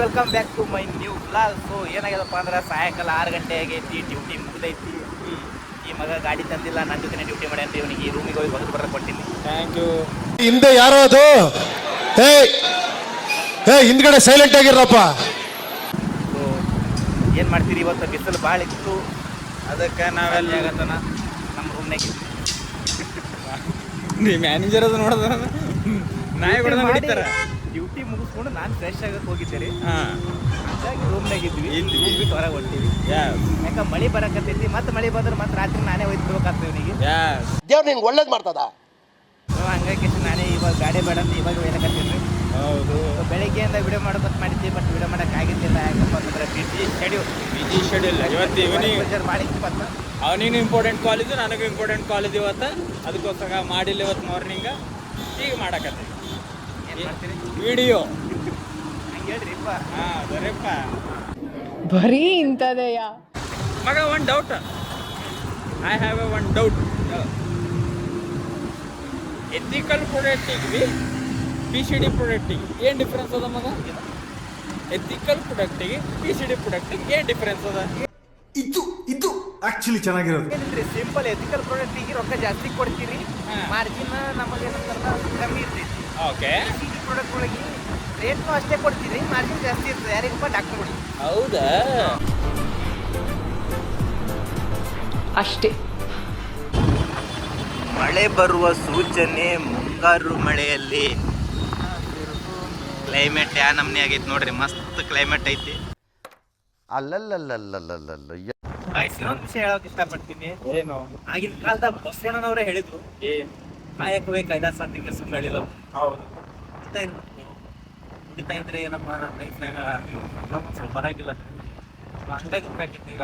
Welcome back to my new blog. So ಏನಾಗ್ಯದಪ್ಪ ಅಂದ್ರೆ ಸಾಯಂಕಾಲ 6 ಗಂಟೆ ಆಗೈತಿ, ಡ್ಯೂಟಿ ಮುಗ್ದೈತಿ. ಈ ಮಗ ಗಾಡಿ ತಂದಿಲ್ಲ, ನನ್ನ ಜೊತೆ ಡ್ಯೂಟಿ ಮಾಡಿ ಅಂತ ಇವನಿಗೆ ಈ ರೂಮಿಗೆ ಹೋಗಿ ಹೊರಗೆ ಬರೋಕೆ ಕೊಟ್ಟಿನಿ. Thank you. ಹಿಂದೆ ಯಾರೋ ಅದು ಹಿಂದ್ಗಡೆ ಸೈಲೆಂಟ್ ಆಗಿರಪ್ಪ. ಸೊ ಏನು ಮಾಡ್ತೀರಿ, ಇವತ್ತು ಬಿಸಿಲು ಭಾಳ ಇತ್ತು, ಅದಕ್ಕೆ ನಾವೆಲ್ಲ ಆಗತ್ತನ ನಮ್ಮ ರೂಮ್ನಾಗ ನೀ ಮ್ಯಾನೇಜರ್ ಅದು ನೋಡಿದ ನಾಯಿ ಬಿಡೋದು ಹೊಡಿತಾರ. ಡ್ಯೂಟಿ ಮುಗಿಸ್ಕೊಂಡು ನಾನು ಫ್ರೆಶ್ ಆಗಕ್ಕೆ ಹೋಗಿದ್ದೆ ರೀ. ಹಾಂ, ಹಾಗಾಗಿ ರೂಮ್ನಾಗ ಇದ್ವಿ, ಬಿಟ್ಟು ಹೊರಗೆ ಹೊಂಟೀವಿ. ಯಾಕೆ ಮಳೆ ಬರಕತ್ತೈತಿ, ಮತ್ತೆ ಮಳೆ ಬಂದ್ರೆ ಮತ್ತೆ ರಾತ್ರಿ ನಾನೇ ಒಯ್ದ್ಬೇಕಾಗ್ತದೆ ಇವನಿಗೆ. ದೇವ್ರು ನಿನ್ಗೆ ಒಳ್ಳೇದು ಮಾಡ್ತದ. ಹಂಗಾಗಿ ನಾನೇ ಇವಾಗ ಗಾಡಿ ಬೇಡ ಅಂತ ಇವಾಗ ಹೇಳಕತ್ತೀನಿ. ಹೌದು, ಬೆಳಿಗ್ಗೆಯಿಂದ ವಿಡಿಯೋ ಮಾಡೋದು ಮಾಡಿದ್ವಿ, ಬಟ್ ವಿಡಿಯೋ ಮಾಡೋಕೆ ಆಗಿದ್ದಿಲ್ಲ. ಯಾಕಪ್ಪ ಅಂತಂದ್ರೆ ಬಿಜಿ ಶೆಡ್ಯೂಲ್ ಇವತ್ತು ಇವನಿಗೆ ಮಾಡಿ ಇಪ್ಪತ್ತು ಅವನಿಗೂ ಇಂಪಾರ್ಟೆಂಟ್ ಕಾಲ್ ಇದ್ದು, ನನಗೂ ಇಂಪಾರ್ಟೆಂಟ್ ಕಾಲ್ ಇದು ಇವತ್ತು. ಅದಕ್ಕೋಸ್ಕರ ಮಾಡಿಲ್ಲ ಇವತ್ತು ಮಾರ್ನಿಂಗ. ಈಗ ಮಾಡಕತ್ತೀವಿ ಏನು ಮಾಡ್ತೀರಿ ವಿಡಿಯೋ. ಹಂಗೆ ಹೇಳ್ರಿಪ್ಪ. ಹಾಂ ಬರೀಪ್ಪ, ಬರೀ ಇಂಥದೆಯಾ ಮಗ. One doubt, I have a one doubt. Ethical ಪ್ರಾಡಕ್ಟಿಗೆ PCD ಪ್ರಾಡಕ್ಟಿಗೆ ಏನು ಡಿಫ್ರೆನ್ಸ್ ಅದ ಮಗ? ಎಥಿಕಲ್ ಪ್ರಾಡಕ್ಟಿಗೆ PCD ಪ್ರಾಡಕ್ಟಿಗೆ ಏನು ಡಿಫ್ರೆನ್ಸ್ ಅದ? ಇದು ಆಕ್ಚುಲಿ ಚೆನ್ನಾಗಿರೋದು. ಏನಿಲ್ರಿ, ಸಿಂಪಲ್. ಎಥಿಕಲ್ ಪ್ರಾಡಕ್ಟಿಗೆ ರೊಕ್ಕ ಜಾಸ್ತಿ ಕೊಡ್ತೀರಿ, ಮಾರ್ಜಿನ್ ನಮಗೆ ಕಮ್ಮಿ ಇರ್ತೈತಿ. ಓಕೆ. PCD ಪ್ರಾಡಕ್ಟ್ ಒಳಗೆ ರೇಟ್ನು ಅಷ್ಟೇ ಕೊಡ್ತೀರಿ, ಮಾರ್ಜಿನ್ ಜಾಸ್ತಿ ಇರ್ತದೆ. ಯಾರಿಗಪ್ಪ? ಡಾಕ್ಟರ್ಗಳು. ಹೌದಾ? ಅಷ್ಟೇ. ಮಳೆ ಬರುವ ಸೂಚನೆ, ಮುಂಗಾರು ಮಳೆಯಲ್ಲಿ. ಕ್ಲೈಮೇಟ್ ಯಾ ನಮ್ನೆ ಆಗೈತಿ ನೋಡ್ರಿ, ಮಸ್ತ್ ಕ್ಲೈಮೇಟ್ ಐತಿ. ಅಲ್ಲಲ್ಲಲ್ಲಲ್ಲಲ್ಲಲ್ಲ ಇನ್ನೊಂದು ವಿಷಯ ಹೇಳೋಕೆ ಇಷ್ಟಪಡ್ತೀನಿ. ಏನು? ಆಗಿನ ಕಾಲದಾಗ ಬಸವಣ್ಣನವರೇ ಹೇಳಿದ್ರು, ಕಾಯಕವೇ ಕೈಲಾಸ ಅಂತ ಸುಮ್ಮನೆ ಹೇಳಿದ್ರು. ಹೌದು. ಕುಡಿತಾ ಇದ್ರೆ ನಮ್ಮ ಲೈಫ್ನಾಗ ಸ್ವಲ್ಪ ಬರಾಗಿಲ್ಲ. ಅಷ್ಟೇ ದುಡ್ಡಾಗಿತ್ತು ಈಗ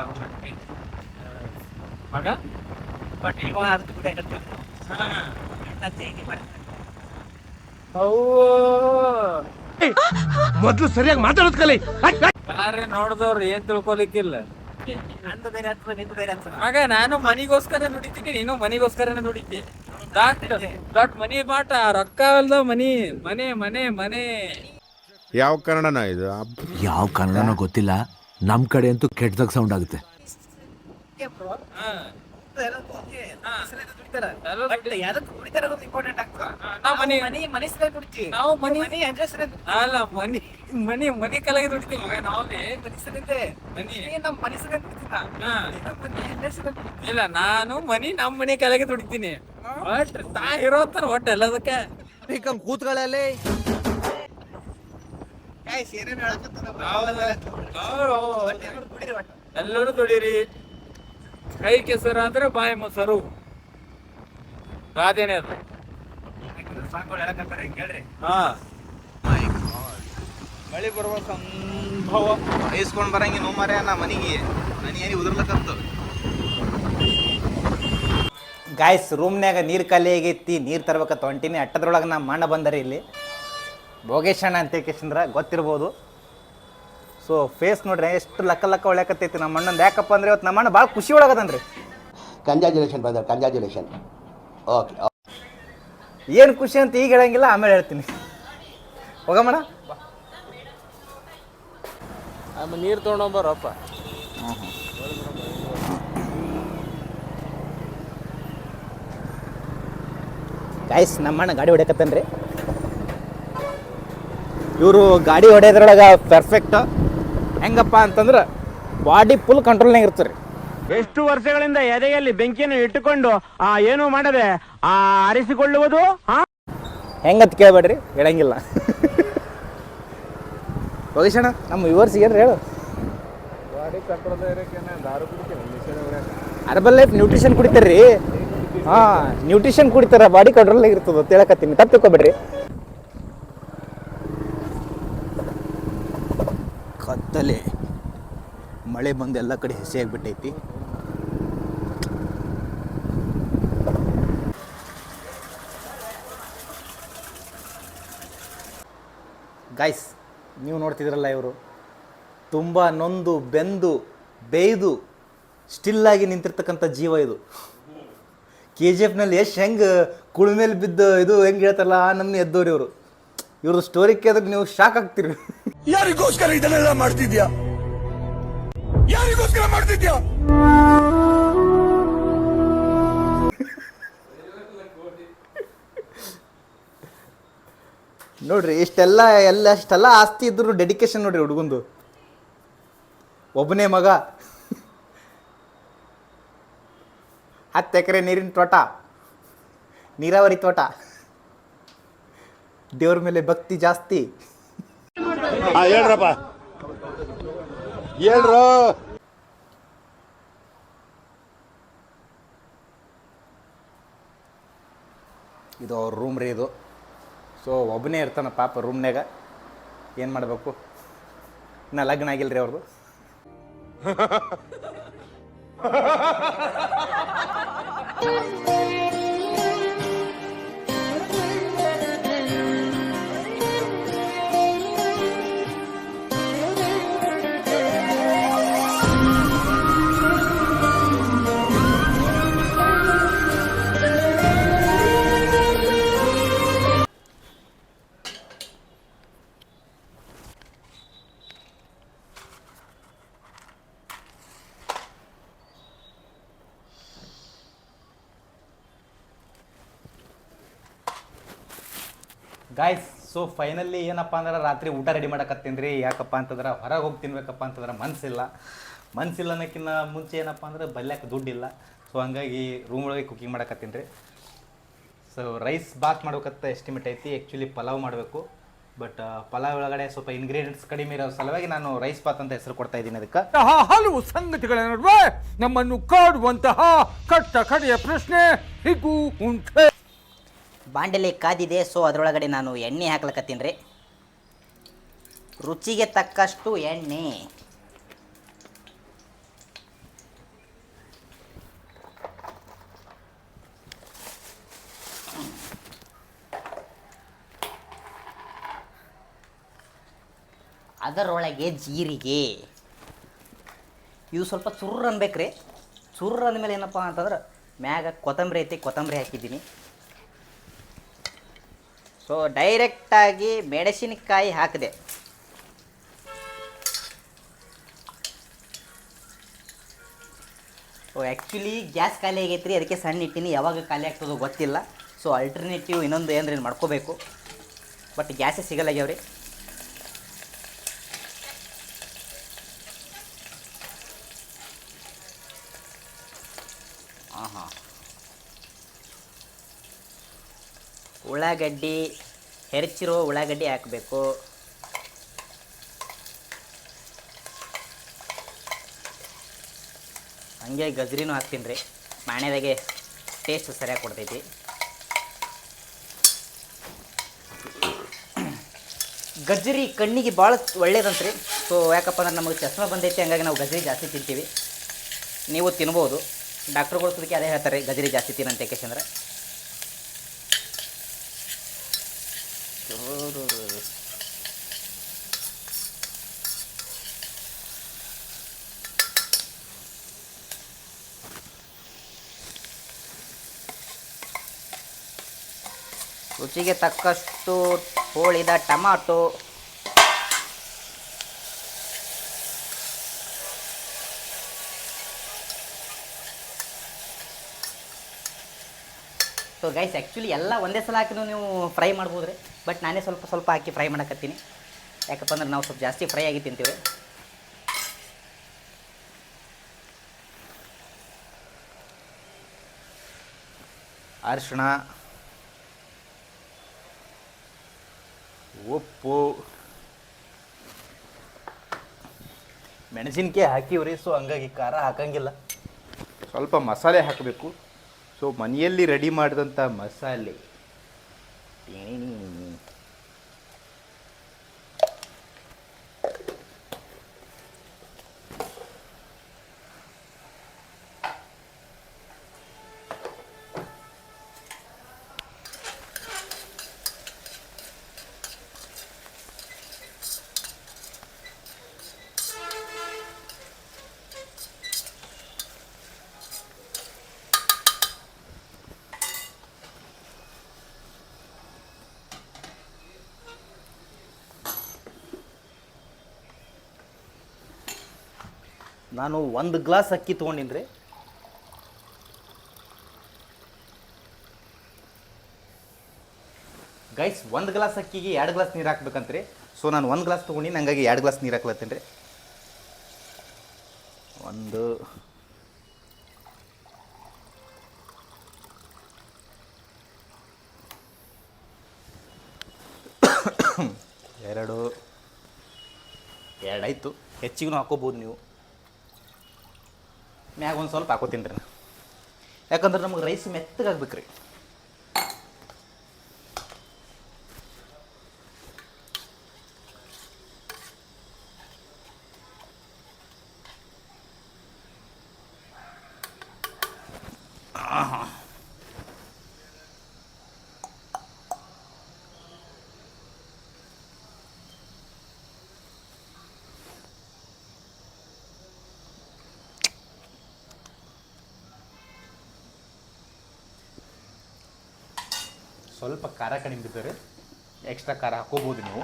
ಮಗ. ಬಟ್ ಇವಾಗ ಅದಕ್ಕೆ ದುಡ್ಡಾಗಿರ್ತೀವಿ. ಮೊದ್ಲು ಸರಿಯಾಗಿ ಮಾತಾಡೋದ್ ಕಲಿ. ಯಾರೇ ನೋಡಿದವ್ರು ಏನ್ ತಿಳ್ಕೊಲಿಕ್ಕಿಲ್ಲ. ನಂದು ಬೇರೆ ಆಗ್ತದೆ, ನಿಂದು ಬೇರೆ ಆಗ್ತದೆ. ಮಗ ನಾನು ಮನಿಗೋಸ್ಕರ ನುಡಿತೀನಿ, ನೀನು ಮನಿಗೋಸ್ಕರನೇ ನುಡಿತಿ. ದಟ್ ಮನಿ ಬಾಟ ರೊಕ್ಕ ಅಲ್ದ ಮನಿ. ಮನೆ ಮನೆ ಮನೆ. ಯಾವ ಕನ್ನಡನ ಇದು? ಯಾವ ಕನ್ನಡನೋ ಗೊತ್ತಿಲ್ಲ, ನಮ್ ಕಡೆ ಅಂತೂ ಕೆಟ್ಟದಾಗ ಸೌಂಡ್ ಆಗುತ್ತೆ. ಮನಿ ಕಲಾಗಿ ದುಡಿತೀವಿ ಮಗ. ನಾವೇ ಇಲ್ಲ, ನಾನು ನಮ್ಮ ಮನಿ ಕಲಾಗಿ ದುಡಿತೀನಿ. ಒಟ್ ತಾ ಇರೋತ್ತಾರ ಒಟ್ಟು ಎಲ್ಲದಕ್ಕೆ. ಕೂತ್ಗಳಲ್ಲಿ ಎಲ್ಲರೂ ದುಡೀರಿ. ಕೈ ಕೆಸರಾದ್ರೆ ಬಾಯಿ ಮೊಸರು. ರಾಧೇನೆ ಅದು. ಮಳೆ ಬರುವ ಸಂಭವ ಬಯಸ್ಕೊಂಡ್ ಬರಂಗಿ ನೋ ಮಾರ್ಯ. ನಾ ಮನಿಗೆ ಏನಿ ಉದುರ್ಲಕ್ಕಂತ. ಗಾಯ್ಸ್, ರೂಮ್ನ್ಯಾಗ ನೀರು ಖಾಲಿ ಆಗೈತಿ, ನೀರು ತರ್ಬೇಕಂತ ಹೊಂಟೀನಿ. ಅಟ್ಟದ್ರೊಳಗೆ ನಮ್ಮ ಅಣ್ಣ ಬಂದರಿ ಇಲ್ಲಿ, ಭೋಗೇಶಣ್ಣ ಅಂತ ಕೇಶಂದ್ರ ಗೊತ್ತಿರ್ಬೋದು. ಸೊ ಫೇಸ್ ನೋಡ್ರಿ ಎಷ್ಟು ಲಕ್ಕ ಒಳ್ಳೆಕತ್ತೈತಿ ನಮ್ಮ ಅಣ್ಣಂದು. ಯಾಕಪ್ಪ ಅಂದ್ರೆ ಇವತ್ತು ನಮ್ಮ ಅಣ್ಣ ಭಾಳ ಖುಷಿ ಒಳಗದನ್ರಿ. Congratulation brother, congratulation. ಓಕೆ, ಏನು ಖುಷಿ ಅಂತ ಈಗ ಹೇಳಂಗಿಲ್ಲ, ಆಮೇಲೆ ಹೇಳ್ತೀನಿ. ಹೋಗಮ್ಮಣ್ಣ. ನೀರು ತೊಗೊಂಡೋಗ್ಬರಪ್ಪ. ಗಾಯ್ಸ್, ನಮ್ಮಣ್ಣ ಗಾಡಿ ಹೊಡ್ಯಕತ್ತನ್ರಿ. ಇವರು ಗಾಡಿ ಹೊಡೆಯೋದ್ರೊಳಗೆ ಪರ್ಫೆಕ್ಟ್. ಹೆಂಗಪ್ಪ ಅಂತಂದ್ರೆ ಬಾಡಿ ಫುಲ್ ಕಂಟ್ರೋಲ್ನಾಗ ಇರ್ತಾರೆ. ಎಷ್ಟು ವರ್ಷಗಳಿಂದ ಎದೆಯಲ್ಲಿ ಬೆಂಕಿಯನ್ನು ಇಟ್ಟುಕೊಂಡು ಏನು ಮಾಡದೆ ಆರಿಸಿಕೊಳ್ಳುವುದು. ಹೆಂಗಂತ ಕೇಳ್ಬೇಡ್ರಿ, ಹೇಳಂಗಿಲ್ಲ. ಭೋಗೇಶಣ್ಣ, ನಮ್ಮ ವ್ಯೂವರ್ಸ್ ಏನ್ರಿ ಹೇಳು. ಅರ್ಬಲ್ ಲೈಫ್ ನ್ಯೂಟ್ರಿಷನ್ ಕುಡಿತಾರ್ರಿ. ನ್ಯೂಟ್ರಿಷನ್ ಕುಡಿತಾರ, ಬಾಡಿ ಕಂಟ್ರೋಲ್ನಾಗ ಇರ್ತದೆ ಅಂತ ಹೇಳಕತ್ತೀನಿ, ತಪ್ಪು ತಿಳ್ಕೊಬೇಡ್ರಿ. ಕತ್ತಲೆ, ಮಳೆ ಬಂದು ಎಲ್ಲ ಕಡೆ ಹಸಿ ಆಗಿಬಿಟ್ಟೈತಿ. ಗಾಯ್ಸ್, ನೀವು ನೋಡ್ತಿದ್ರಲ್ಲ, ಇವರು ತುಂಬ ನೊಂದು ಬೆಂದು ಬೇಯ್ದು ಸ್ಟಿಲ್ಲಾಗಿ ನಿಂತಿರ್ತಕ್ಕಂಥ ಜೀವ ಇದು. KGF ನಲ್ಲಿ ಯಶ್ ಹೆಂಗೆ ಕುಳಿಮೇಲೆ ಬಿದ್ದು ಇದು ಹೆಂಗೆ ಹೇಳ್ತಾರಲ್ಲ, ಆ ನಮ್ಮನೆ ಎದ್ದವ್ರಿ ಇವರು. ಇವ್ರದ್ದು ಸ್ಟೋರಿ ಕೇಳಿದ್ರೆ ನೀವು ಶಾಕ್ ಆಗ್ತೀರಿ. ಯಾರಿಗೋಸ್ಕರ ಇದನ್ನೆಲ್ಲ ಮಾಡ್ತಿದ್ಯಾ? ಯಾರಿಗೋಸ್ಕರ ಮಾಡ್ತಿದ್ಯಾ? ನೋಡ್ರಿ ಇಷ್ಟೆಲ್ಲ ಆಸ್ತಿ ಇದ್ರು ಡೆಡಿಕೇಶನ್ ನೋಡ್ರಿ ಹುಡುಗಂದು. ಒಬ್ಬನೇ ಮಗ, 10 ಎಕರೆ ನೀರಿನ ತೋಟ, ನೀರಾವರಿ ತೋಟ, ದೇವ್ರ ಮೇಲೆ ಭಕ್ತಿ ಜಾಸ್ತಿ. ಹೇಳ್ರಪ್ಪ, ಹೇಳ್ರು. ಇದು ಅವ್ರ ರೂಮ್ ರೀ ಇದು. ಸೊ ಒಬ್ಬನೇ ಇರ್ತಾನ ಪಾಪ ರೂಮ್ನಾಗ. ಏನು ಮಾಡಬೇಕು, ಇನ್ನು ಲಗ್ನ ಆಗಿಲ್ರಿ ಅವ್ರದ್ದು. ಗಾಯ್ಸ್, ಸೊ ಫೈನಲಿ ಏನಪ್ಪ ಅಂದ್ರೆ ರಾತ್ರಿ ಊಟ ರೆಡಿ ಮಾಡಕತ್ತೀನಿ ರೀ. ಯಾಕಪ್ಪ ಅಂತಂದ್ರೆ ಹೊರಗೆ ಹೋಗಿ ತಿನ್ಬೇಕಪ್ಪ ಅಂತಂದ್ರೆ ಮನಸ್ಸಿಲ್ಲ ಅನ್ನೋಕ್ಕಿಂತ ಮುಂಚೆ ಏನಪ್ಪ ಅಂದ್ರೆ ಬಲ್ಯಾಕೆ ದುಡ್ಡಿಲ್ಲ. ಸೊ ಹಂಗಾಗಿ ರೂಮ್ ಒಳಗೆ ಕುಕಿಂಗ್ ಮಾಡಕತ್ತೀನಿ ರೀ. ಸೊ ರೈಸ್ ಬಾತ್ ಮಾಡ್ಬೇಕಂತ ಎಸ್ಟಿಮೇಟ್ ಐತಿ. ಆ್ಯಕ್ಚುಲಿ ಪಲಾವ್ ಮಾಡಬೇಕು, ಬಟ್ ಪಲಾವ್ ಒಳಗಡೆ ಸ್ವಲ್ಪ ಇಂಗ್ರೀಡಿಯೆಂಟ್ಸ್ ಕಡಿಮೆ ಇರೋ ಸಲುವಾಗಿ ನಾನು ರೈಸ್ ಬಾತ್ ಅಂತ ಹೆಸರು ಕೊಡ್ತಾ ಇದ್ದೀನಿ ಅದಕ್ಕೆ. ಹಲವು ಸಂಗತಿಗಳ ನಡುವೆ ನಮ್ಮನ್ನು ಕಾಡುವಂತಹ ಕಟ್ಟ ಕಡೆಯ ಪ್ರಶ್ನೆ ಹೀಗೂ ಉಂಟೆ. ಬಾಂಡೆಲೆ ಕಾದಿದೆ. ಸೊ ಅದರೊಳಗಡೆ ನಾನು ಎಣ್ಣೆ ಹಾಕ್ಲಕತ್ತೀನಿ ರೀ. ರುಚಿಗೆ ತಕ್ಕಷ್ಟು ಎಣ್ಣೆ. ಅದರೊಳಗೆ ಜೀರಿಗೆ. ಇದು ಸ್ವಲ್ಪ ಚುರ್ರು ಅನ್ಬೇಕ್ರಿ. ಚುರ್ರು ಅಂದಮೇಲೆ ಏನಪ್ಪ ಅಂತಂದ್ರೆ ಮ್ಯಾಗ ಕೊತ್ತಂಬರಿ ಐತಿ, ಕೊತ್ತಂಬರಿ ಹಾಕಿದ್ದೀನಿ. ಸೊ ಡೈರೆಕ್ಟಾಗಿ ಮೆಣಸಿನಕಾಯಿ ಹಾಕಿದೆ. ಸೊ ಆ್ಯಕ್ಚುಲಿ ಗ್ಯಾಸ್ ಖಾಲಿ ಆಗೈತೆ ರೀ, ಅದಕ್ಕೆ ಸಣ್ಣ ಇಟ್ಟಿನಿ. ಯಾವಾಗ ಖಾಲಿ ಆಗ್ತದೋ ಗೊತ್ತಿಲ್ಲ. ಸೊ ಅಲ್ಟರ್ನೇಟಿವ್ ಇನ್ನೊಂದು ಏನ್ರಿ ಮಾಡ್ಕೋಬೇಕು, ಬಟ್ ಗ್ಯಾಸೇ ಸಿಗಲ್ಲಾಗ್ಯಾವ್ರಿ. ಹಾಂ, ಉಳ್ಳಾಗಡ್ಡಿ, ಹೆರಚಿರೋ ಉಳ್ಳಾಗಡ್ಡಿ ಹಾಕಬೇಕು. ಹಂಗೆ ಗಜ್ರಿನೂ ಹಾಕ್ತೀನಿ ರೀ. ಮಾಣ್ಯದಾಗೆ ಟೇಸ್ಟ್ ಸರಿಯಾಗಿ ಕೊಡ್ತೈತಿ. ಗಜ್ರಿ ಕಣ್ಣಿಗೆ ಭಾಳ ಒಳ್ಳೇದಂತ್ರಿ. ಸೊ ಯಾಕಪ್ಪ ಅಂದ್ರೆ ನಮಗೆ ಚಸ್ಮಾ ಬಂದೈತಿ, ಹಂಗಾಗಿ ನಾವು ಗಜ್ರಿ ಜಾಸ್ತಿ ತಿಂತೀವಿ. ನೀವು ತಿನ್ಬೋದು. ಡಾಕ್ಟ್ರುಗಳು ಸುದಕ್ಕೆ ಅದೇ ಹೇಳ್ತಾರೆ, ಗಜ್ರಿ ಜಾಸ್ತಿ ತಿನ್ನಂತ. ಯಾಕೆಂದ್ರೆ ರುಚಿಗೆ ತಕ್ಕಷ್ಟು ಹೋಳಿದ ಟಮಾಟೊ. ಸೊ ಗೈಸ್, ಆ್ಯಕ್ಚುಲಿ ಎಲ್ಲ ಒಂದೇ ಸಲ ಹಾಕಿನೂ ನೀವು ಫ್ರೈ ಮಾಡ್ಬೋದು ರೀ, ಬಟ್ ನಾನೇ ಸ್ವಲ್ಪ ಸ್ವಲ್ಪ ಹಾಕಿ ಫ್ರೈ ಮಾಡಕತ್ತೀನಿ. ಯಾಕಪ್ಪ ಅಂದ್ರೆ ನಾವು ಸ್ವಲ್ಪ ಜಾಸ್ತಿ ಫ್ರೈ ಆಗಿ ತಿಂತೀವಿ. ಅರಿಶಿಣ, ಉಪ್ಪು, ಮೆಣಸಿನ್ಕಾಯಿ ಹಾಕಿವ್ರಿ. ಸೊ ಹಂಗಾಗಿ ಖಾರ ಹಾಕಂಗಿಲ್ಲ, ಸ್ವಲ್ಪ ಮಸಾಲೆ ಹಾಕಬೇಕು. ಸೊ ಮನೆಯಲ್ಲಿ ರೆಡಿ ಮಾಡಿದಂಥ ಮಸಾಲೆ. ನಾನು 1 ಗ್ಲಾಸ್ ಅಕ್ಕಿ ತೊಗೊಂಡಿನಿ ರೀ. ಗೈಸ್ 1 ಗ್ಲಾಸ್ ಅಕ್ಕಿಗೆ 2 ಗ್ಲಾಸ್ ನೀರು ಹಾಕ್ಬೇಕಂತ್ರಿ. ಸೊ ನಾನು 1 ಗ್ಲಾಸ್ ತೊಗೊಂಡಿನಿ, ಹಂಗಾಗಿ 2 ಗ್ಲಾಸ್ ನೀರು ಹಾಕ್ಲತ್ತೀನಿ ರೀ. 1 2 ಆಯಿತು. ಹೆಚ್ಚಿಗೂ ಹಾಕೋಬೋದು ನೀವು. ಮ್ಯಾಗ ಒಂದು ಸ್ವಲ್ಪ ಹಾಕೋತೀನಿ ರೀ. ಯಾಕಂದ್ರೆ ನಮಗೆ ರೈಸ್ ಮೆತ್ತಗಾಗ್ಬೇಕು ರೀ. ಸ್ವಲ್ಪ ಖಾರ ಕಡಿಮೆ ಬಿದ್ದರೆ ಎಕ್ಸ್ಟ್ರಾ ಖಾರ ಹಾಕೋಬೋದು ನೀವು.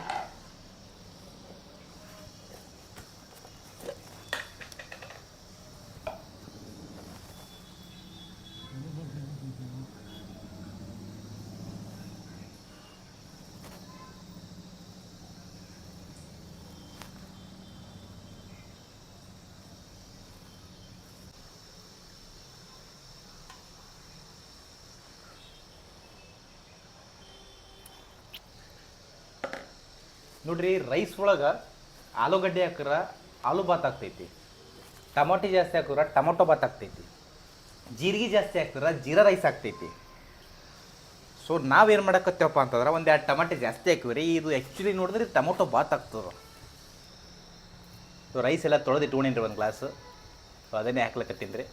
ನೋಡ್ರಿ, ರೈಸ್ ಒಳಗೆ ಆಲೂಗಡ್ಡೆ ಹಾಕಿದ್ರೆ ಆಲೂ ಭಾತ್ ಆಗ್ತೈತಿ, ಟೊಮೊಟೊ ಜಾಸ್ತಿ ಹಾಕಿದ್ರೆ ಟೊಮೊಟೊ ಭಾತ್ ಆಗ್ತೈತಿ, ಜೀರಿಗೆ ಜಾಸ್ತಿ ಹಾಕಿದ್ರೆ ಜೀರಾ ರೈಸ್ ಆಗ್ತೈತಿ. ಸೊ ನಾವೇನು ಮಾಡಕತ್ತೇವಪ್ಪ ಅಂತಂದ್ರೆ 1-2 ಟೊಮೊಟೊ ಜಾಸ್ತಿ ಹಾಕಿವ್ರಿ. ಇದು ಆ್ಯಕ್ಚುಲಿ ನೋಡಿದ್ರೆ ಟೊಮೊಟೊ ಭಾತ್ ಆಗ್ತದೆ. ಸೊ ರೈಸ್ ಎಲ್ಲ ತೊಳೆದು ಇಟ್ಕೊಂಡೇನಿ ರೀ 1 ಗ್ಲಾಸ್. ಸೊ ಅದನ್ನೇ ಹಾಕ್ಲಕತ್ತೀನಿ ರೀ.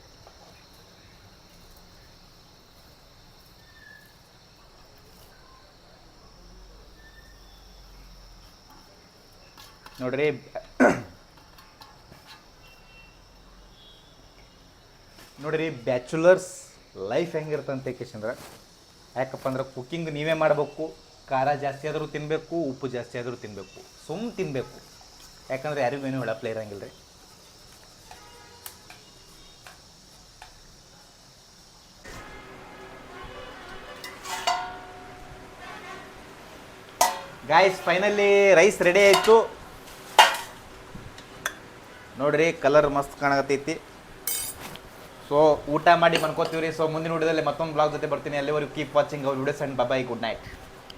ನೋಡ್ರಿ, ಬ್ಯಾಚುಲರ್ಸ್ ಲೈಫ್ ಹೆಂಗಿರ್ತಂತೆ ಕೇಶಂದ್ರೆ, ಯಾಕಪ್ಪ ಅಂದ್ರೆ ಕುಕ್ಕಿಂಗ್ ನೀವೇ ಮಾಡಬೇಕು. ಖಾರ ಜಾಸ್ತಿ ಆದರೂ ತಿನ್ನಬೇಕು, ಉಪ್ಪು ಜಾಸ್ತಿ ಆದರೂ ತಿನ್ನಬೇಕು, ತಿನ್ನಬೇಕು. ಯಾಕಂದ್ರೆ ಯಾರಿಗೂ ಏನೂ ಹೇಳಪ್ಲೇ ಇರಂಗಿಲ್ಲ ರೀ. ಗಾಯ್ಸ್, ಫೈನಲಿ ರೈಸ್ ರೆಡಿ ಆಯಿತು. ನೋಡ್ರಿ, ಕಲರ್ ಮಸ್ತ್ ಕಾಣಕತ್ತೈತಿ. ಸೊ ಊಟ ಮಾಡಿ ಮನ್ಕೋತೀವಿ ರೀ. ಸೊ ಮುಂದಿನ ವಿಡಿಯೋದಲ್ಲಿ ಮತ್ತೊಂದು ಬ್ಲಾಗ್ ಜೊತೆ ಬರ್ತೀನಿ. ಅಲ್ಲಿವರೆಗೂ keep watching our videos and bye, good night.